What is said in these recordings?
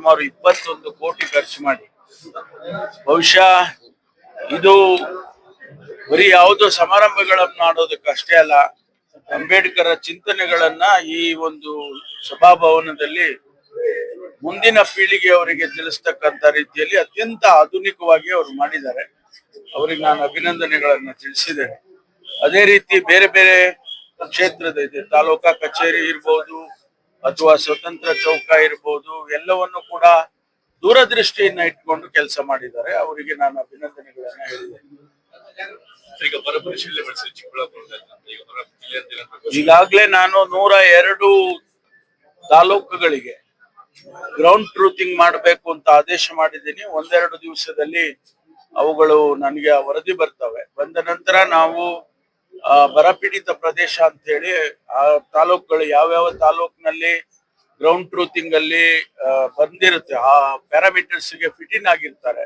ಸುಮಾರು 21 ಕೋಟಿ ಖರ್ಚು ಮಾಡಿ ಬಹುಶಃ ಇದು ಬರೀ ಯಾವುದೋ ಸಮಾರಂಭಗಳನ್ನು ಮಾಡೋದಕ್ಕಷ್ಟೇ ಅಲ್ಲ, ಅಂಬೇಡ್ಕರ್ ಚಿಂತನೆಗಳನ್ನ ಈ ಒಂದು ಸಭಾಭವನದಲ್ಲಿ ಮುಂದಿನ ಪೀಳಿಗೆಯವರಿಗೆ ತಿಳಿಸ್ತಕ್ಕಂತ ರೀತಿಯಲ್ಲಿ ಅತ್ಯಂತ ಆಧುನಿಕವಾಗಿ ಅವರು ಮಾಡಿದ್ದಾರೆ. ಅವರಿಗೆ ನಾನು ಅಭಿನಂದನೆಗಳನ್ನ ತಿಳಿಸಿದ್ದೇನೆ. ಅದೇ ರೀತಿ ಬೇರೆ ಬೇರೆ ಕ್ಷೇತ್ರದ ಇದೆ, ತಾಲೂಕಾ ಕಚೇರಿ ಇರ್ಬೋದು ಅಥವಾ ಸ್ವತಂತ್ರ ಚೌಕ ಇರ್ಬೋದು, ಎಲ್ಲವನ್ನು ಕೂಡ ದೂರದೃಷ್ಟಿಯನ್ನ ಇಟ್ಕೊಂಡು ಕೆಲಸ ಮಾಡಿದ್ದಾರೆ. ಅವರಿಗೆ ನಾನು ಅಭಿನಂದನೆಗಳನ್ನ ಹೇಳಿದ್ದೇನೆ. ಈಗಾಗಲೇ ನಾನು 102 ತಾಲೂಕುಗಳಿಗೆ ಗ್ರೌಂಡ್ ಟ್ರೂತಿಂಗ್ ಮಾಡಬೇಕು ಅಂತ ಆದೇಶ ಮಾಡಿದ್ದೀನಿ. ಒಂದೆರಡು ದಿವಸದಲ್ಲಿ ಅವುಗಳು ನನಗೆ ವರದಿ ಬರ್ತವೆ. ಬಂದ ನಂತರ ನಾವು ಬರಪೀಡಿತ ಪ್ರದೇಶ ಅಂತ ಹೇಳಿ ಆ ತಾಲೂಕುಗಳು ಯಾವ್ಯಾವ ತಾಲೂಕಿನಲ್ಲಿ ಗ್ರೌಂಡ್ ಟ್ರೂತಿಂಗ್ ಅಲ್ಲಿ ಬಂದಿರುತ್ತೆ, ಆ ಪ್ಯಾರಾಮೀಟರ್ಸ್ ಗೆ ಫಿಟ್ ಇನ್ ಆಗಿರ್ತಾರೆ,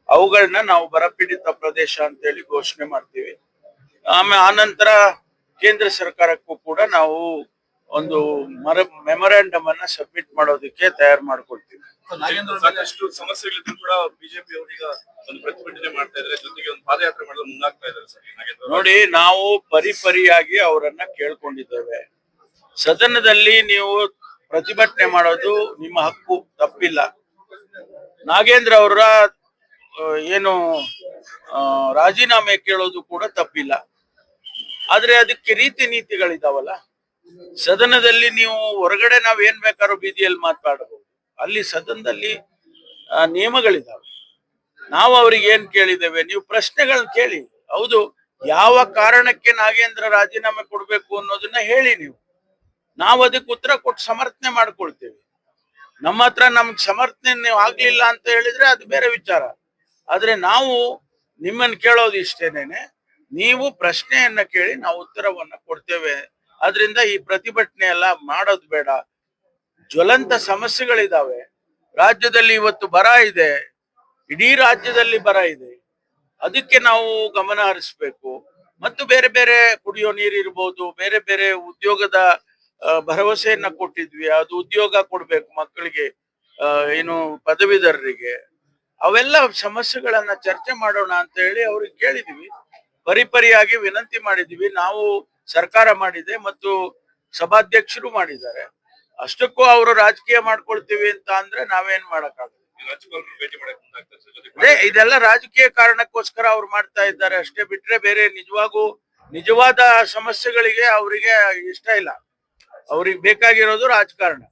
ಅವುಗಳನ್ನ ನಾವು ಬರಪೀಡಿತ ಪ್ರದೇಶ ಅಂತ ಹೇಳಿ ಘೋಷಣೆ ಮಾಡ್ತೀವಿ. ಆನಂತರ ಕೇಂದ್ರ ಸರ್ಕಾರಕ್ಕೂ ಕೂಡ ನಾವು ಒಂದು ಮೆಮೊರಾಂಡಮ್ ಅನ್ನ ಸಬ್ಮಿಟ್ ಮಾಡೋದಕ್ಕೆ ತಯಾರು ಮಾಡ್ಕೊಳ್ತೀವಿ. ಸಾಕಷ್ಟು ಸಮಸ್ಯೆಗಳಿದ್ರು ಕೂಡ ಬಿಜೆಪಿ ಅವರೀಗ ಒಂದು ಪ್ರತಿಭಟನೆ ಮಾಡ್ತಾ ಇದ್ದಾರೆ, ಜೊತೆಗೆ ಒಂದು ಪಾದಯಾತ್ರೆ ಮಾಡಲು ಮುಂದಾಗ್ತಾ ಇದ್ದಾರೆ ಸರ್. ನೋಡಿ, ನಾವು ಪರಿಪರಿಯಾಗಿ ಅವರನ್ನ ಕೇಳ್ಕೊಂಡಿದ್ದೇವೆ. ಸದನದಲ್ಲಿ ನೀವು ಪ್ರತಿಭಟನೆ ಮಾಡೋದು ನಿಮ್ಮ ಹಕ್ಕು, ತಪ್ಪಿಲ್ಲ. ನಾಗೇಂದ್ರ ಅವರ ಏನು ರಾಜೀನಾಮೆ ಕೇಳೋದು ಕೂಡ ತಪ್ಪಿಲ್ಲ. ಆದ್ರೆ ಅದಕ್ಕೆ ರೀತಿ ನೀತಿಗಳಿದಾವಲ್ಲ. ಸದನದಲ್ಲಿ ನೀವು ಹೊರಗಡೆ ನಾವ್ ಏನ್ ಬೇಕಾದ್ರೂ ಬೀದಿಯಲ್ಲಿ ಮಾತಾಡಬಹುದು, ಅಲ್ಲಿ ಸದನದಲ್ಲಿ ನಿಯಮಗಳಿದಾವೆ. ನಾವು ಅವ್ರಿಗೆ ಏನ್ ಕೇಳಿದ್ದೇವೆ, ನೀವು ಪ್ರಶ್ನೆಗಳನ್ನ ಕೇಳಿ. ಹೌದು, ಯಾವ ಕಾರಣಕ್ಕೆ ನಾಗೇಂದ್ರ ರಾಜೀನಾಮೆ ಕೊಡ್ಬೇಕು ಅನ್ನೋದನ್ನ ಹೇಳಿ. ನಾವು ಅದಕ್ಕೆ ಉತ್ತರ ಕೊಟ್ಟು ಸಮರ್ಥನೆ ಮಾಡ್ಕೊಳ್ತೇವೆ. ನಮ್ಮ ಹತ್ರ ನಮ್ಗೆ ಸಮರ್ಥನೆ ಆಗ್ಲಿಲ್ಲ ಅಂತ ಹೇಳಿದ್ರೆ ಅದು ಬೇರೆ ವಿಚಾರ. ಆದ್ರೆ ನಾವು ನಿಮ್ಮನ್ನ ಕೇಳೋದು ಇಷ್ಟೇನೇನೆ, ನೀವು ಪ್ರಶ್ನೆಯನ್ನ ಕೇಳಿ ನಾವು ಉತ್ತರವನ್ನ ಕೊಡ್ತೇವೆ. ಆದ್ರಿಂದ ಈ ಪ್ರತಿಭಟನೆ ಎಲ್ಲ ಮಾಡೋದು ಬೇಡ. ಜ್ವಲಂತ ಸಮಸ್ಯೆಗಳಿದಾವೆ. ರಾಜ್ಯದಲ್ಲಿ ಇವತ್ತು ಬರ ಇದೆ, ಇಡೀ ರಾಜ್ಯದಲ್ಲಿ ಬರ ಇದೆ. ಅದಕ್ಕೆ ನಾವು ಗಮನ ಹರಿಸ್ಬೇಕು. ಮತ್ತು ಬೇರೆ ಬೇರೆ ಕುಡಿಯೋ ನೀರು ಇರ್ಬೋದು, ಬೇರೆ ಬೇರೆ ಉದ್ಯೋಗದ ಭರವಸೆಯನ್ನ ಕೊಟ್ಟಿದ್ವಿ, ಅದು ಉದ್ಯೋಗ ಕೊಡ್ಬೇಕು ಮಕ್ಕಳಿಗೆ, ಏನು ಪದವೀಧರರಿಗೆ. ಅವೆಲ್ಲ ಸಮಸ್ಯೆಗಳನ್ನ ಚರ್ಚೆ ಮಾಡೋಣ ಅಂತ ಹೇಳಿ ಅವ್ರಿಗೆ ಕೇಳಿದ್ವಿ. ಪರಿಪರಿಯಾಗಿ ವಿನಂತಿ ಮಾಡಿದ್ವಿ. ನಾವು ಸರ್ಕಾರ ಮಾಡಿದೆ ಮತ್ತು ಸಭಾಧ್ಯಕ್ಷರು ಮಾಡಿದ್ದಾರೆ. ಅಷ್ಟಕ್ಕೂ ಅವರು ರಾಜಕೀಯ ಮಾಡ್ಕೊಳ್ತೀವಿ ಅಂತ ಅಂದ್ರೆ ನಾವೇನ್ ಮಾಡಕ್ಕಾಗಲ್ಲ. ಇದೆಲ್ಲ ರಾಜಕೀಯ ಕಾರಣಕ್ಕೋಸ್ಕರ ಅವ್ರು ಮಾಡ್ತಾ ಇದ್ದಾರೆ ಅಷ್ಟೇ, ಬಿಟ್ರೆ ಬೇರೆ ನಿಜವಾದ ಸಮಸ್ಯೆಗಳಿಗೆ ಅವರಿಗೆ ಇಷ್ಟ ಇಲ್ಲ. ಅವ್ರಿಗೆ ಬೇಕಾಗಿರೋದು ರಾಜಕಾರಣ.